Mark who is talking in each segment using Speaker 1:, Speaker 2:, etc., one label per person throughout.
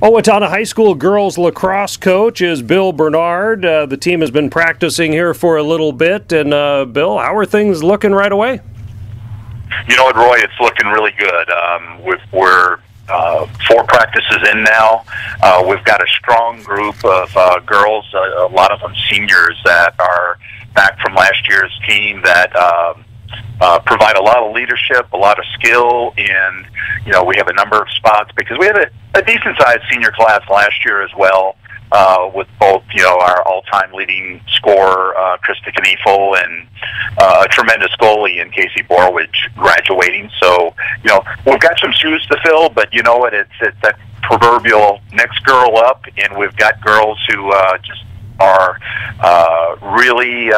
Speaker 1: Owatonna High School girls lacrosse coach is Bill Bernard. The team has been practicing here for a little bit. And, Bill, how are things looking right away?
Speaker 2: You know what, Roy? It's looking really good. We're 4 practices in now. We've got a strong group of girls, a lot of them seniors that are back from last year's team that provide a lot of leadership, a lot of skill, and we have a number of spots because we had a decent-sized senior class last year as well, with both our all-time leading scorer Krista Kniefel and a tremendous goalie in Casey Borwich graduating. So we've got some shoes to fill, but you know what? It's that proverbial next girl up, and we've got girls who just are really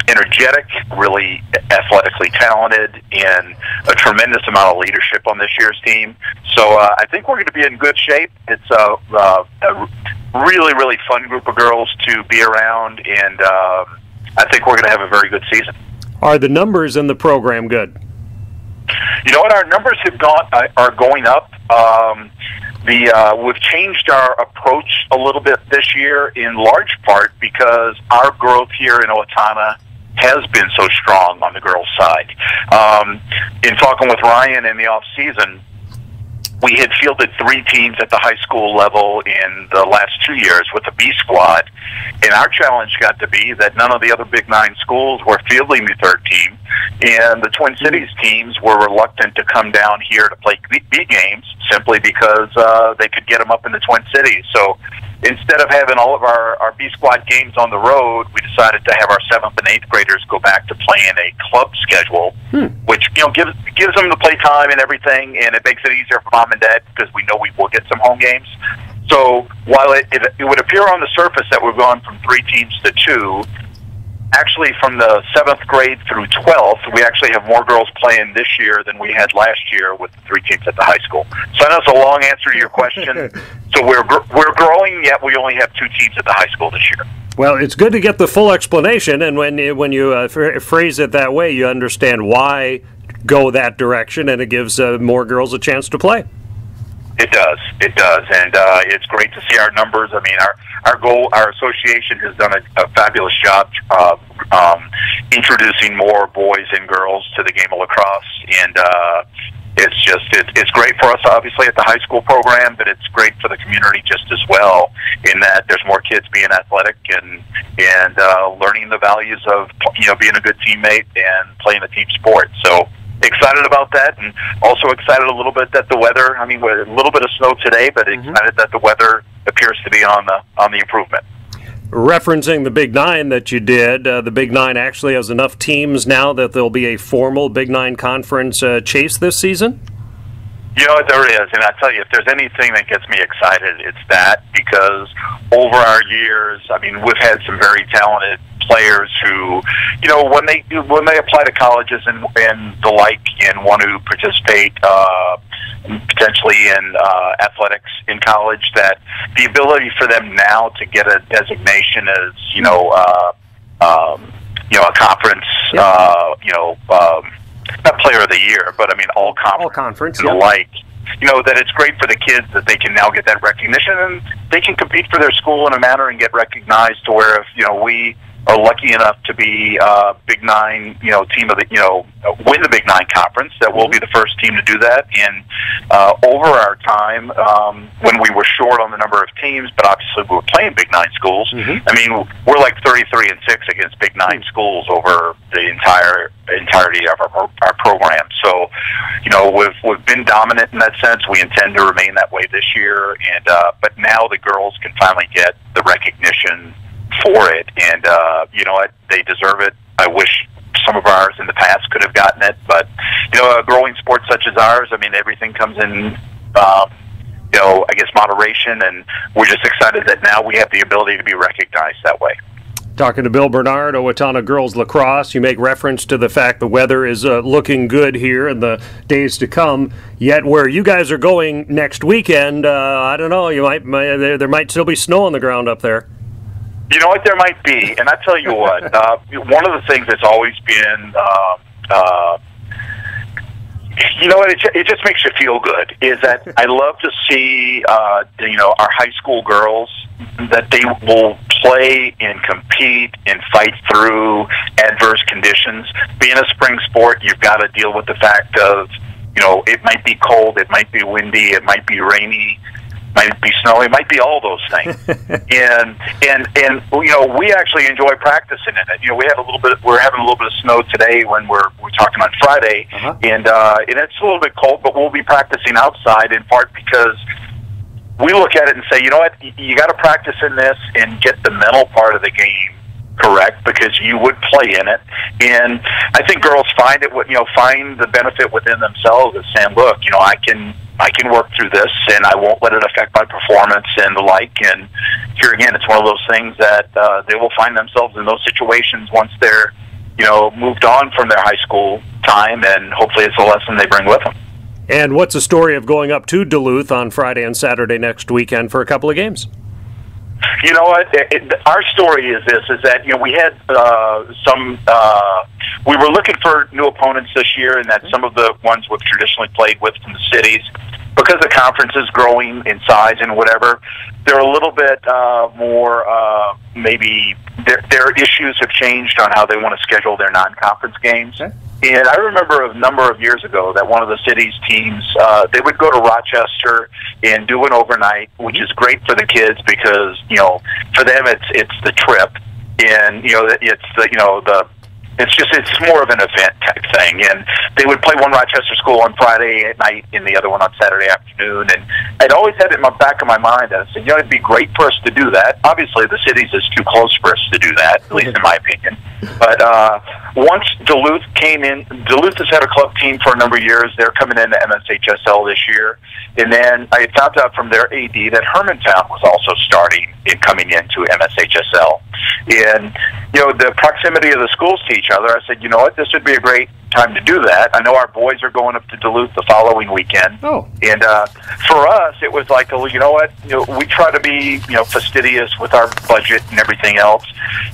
Speaker 2: energetic, really athletically talented, and a tremendous amount of leadership on this year's team. So I think we're going to be in good shape. It's a really, really fun group of girls to be around, and I think we're going to have a very good season.
Speaker 1: Are the numbers in the program good?
Speaker 2: You know what? Our numbers are going up. We've changed our approach a little bit this year, in large part because our growth here in Owatonna has been so strong on the girls' side. In talking with Ryan in the off-season, we had fielded 3 teams at the high school level in the last 2 years with the B squad, and our challenge got to be that none of the other Big 9 schools were fielding the 3rd team, and the Twin Cities teams were reluctant to come down here to play B games simply because they could get them up in the Twin Cities. So instead of having all of our B squad games on the road, we decided to have our 7th and 8th graders go back to playing a club schedule, which gives them the play time and everything, and it makes it easier for mom and dad because we know we will get some home games. So while it would appear on the surface that we've gone from 3 teams to 2, actually from the 7th grade through 12th, we actually have more girls playing this year than we had last year with the 3 teams at the high school. So I know it's a long answer to your question. So we're growing, yet we only have 2 teams at the high school this year.
Speaker 1: Well, it's good to get the full explanation, and when you phrase it that way, you understand why go that direction, and it gives more girls a chance to play.
Speaker 2: It does, and it's great to see our numbers. I mean, our association has done a fabulous job introducing more boys and girls to the game of lacrosse, and it's great for us, obviously, at the high school program, but it's great for the community just as well, in that there's more kids being athletic and learning the values of being a good teammate and playing a team sport. So excited about that, and also excited a little bit that the weather, a little bit of snow today, but excited that the weather appears to be on the improvement.
Speaker 1: Referencing the Big 9 that you did, the Big 9 actually has enough teams now that there'll be a formal Big 9 conference chase this season?
Speaker 2: You know what, there is, and I tell you, if there's anything that gets me excited, it's that, because over our years, we've had some very talented players who, when they apply to colleges and the like and want to participate potentially in athletics in college, that the ability for them now to get a designation as a conference not player of the year, but all conference and the like. That it's great for the kids that they can now get that recognition, and they can compete for their school in a manner and get recognized to where if we are lucky enough to be Big 9, team of the, win the Big 9 conference, that we'll be the first team to do that. And over our time, when we were short on the number of teams, but obviously we were playing Big 9 schools, we're like 33-6 against Big 9 schools over the entirety of our program. So, we've been dominant in that sense. We intend to remain that way this year, and but now the girls can finally get the recognition for it, and they deserve it. I wish some of ours in the past could have gotten it, but a growing sport such as ours, everything comes in moderation, and we're just excited that now we have the ability to be recognized that way.
Speaker 1: Talking to Bill Bernard, Owatonna girls lacrosse, you make reference to the fact the weather is looking good here in the days to come, yet where you guys are going next weekend, I don't know, there might still be snow on the ground up there.
Speaker 2: You know what, there might be, and I tell you what, one of the things that's always been You know what? It just makes you feel good. Is that I love to see, our high school girls, that they will play and compete and fight through adverse conditions. Being a spring sport, you've got to deal with the fact of, it might be cold, it might be windy, it might be rainy, might be snowy, it might be all those things. and we actually enjoy practicing in it. We're having a little bit of snow today when we're talking on Friday, and it's a little bit cold, but we'll be practicing outside in part because we look at it and say, you know what, you got to practice in this and get the mental part of the game correct, because you would play in it. And I think girls find the benefit within themselves of saying, look, I can work through this, and I won't let it affect my performance and the like. And here again, it's one of those things that they will find themselves in those situations once they're, moved on from their high school time, and hopefully it's a lesson they bring with them.
Speaker 1: And what's the story of going up to Duluth on Friday and Saturday next weekend for a couple of games?
Speaker 2: You know what? Our story is this: is that we had we were looking for new opponents this year, and that some of the ones we've traditionally played with from the cities, because the conference is growing in size and whatever, they're a little bit more maybe their issues have changed on how they want to schedule their non-conference games. Okay. And I remember a number of years ago that one of the city's teams, they would go to Rochester and do an overnight, which is great for the kids because, for them it's the trip, and it's more of an event type thing. And they would play one Rochester school on Friday at night and the other one on Saturday afternoon. And I'd always had it in the back of my mind. I said, it'd be great for us to do that. Obviously, the cities is too close for us to do that, at least in my opinion. But once Duluth came in, Duluth has had a club team for a number of years. They're coming into MSHSL this year. And then I found out from their AD that Hermantown was also starting and coming into MSHSL. And, the proximity of the schools to each other, I said, this would be a great time to do that. I know our boys are going up to Duluth the following weekend. Oh. And for us, it was like, well, we try to be, fastidious with our budget and everything else.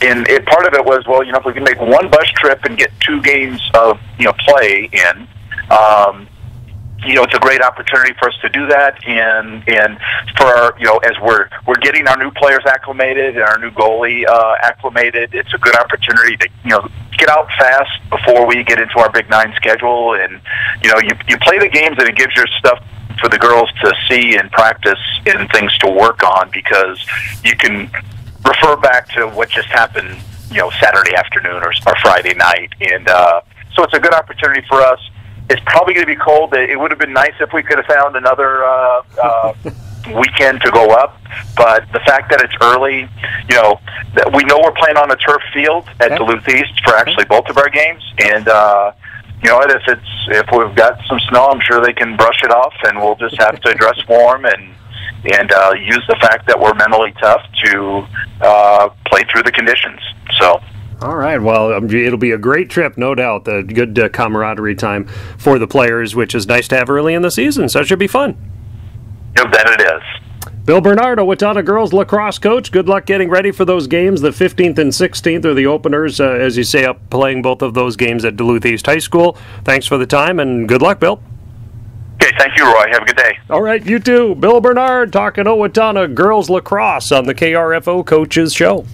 Speaker 2: And part of it was, well, if we can make one bus trip and get 2 games of, play in, it's a great opportunity for us to do that, and for our, as we're getting our new players acclimated and our new goalie acclimated, it's a good opportunity to get out fast before we get into our Big 9 schedule, and you play the games and it gives you stuff for the girls to see and practice and things to work on, because you can refer back to what just happened Saturday afternoon or Friday night, and so it's a good opportunity for us. It's probably going to be cold. It would have been nice if we could have found another weekend to go up. But the fact that it's early, we know we're playing on a turf field at Duluth East for actually both of our games. And, if we've got some snow, I'm sure they can brush it off, and we'll just have to dress warm and use the fact that we're mentally tough to play through the conditions. So.
Speaker 1: All right. Well, it'll be a great trip, no doubt. A good camaraderie time for the players, which is nice to have early in the season, so it should be fun.
Speaker 2: You bet it is.
Speaker 1: Bill Bernard, Owatonna girls lacrosse coach. Good luck getting ready for those games. The 15th and 16th are the openers, as you say, up playing both of those games at Duluth East High School. Thanks for the time, and good luck, Bill.
Speaker 2: Okay, thank you, Roy. Have a good day.
Speaker 1: All right, you too. Bill Bernard talking Owatonna girls lacrosse on the KRFO Coaches Show.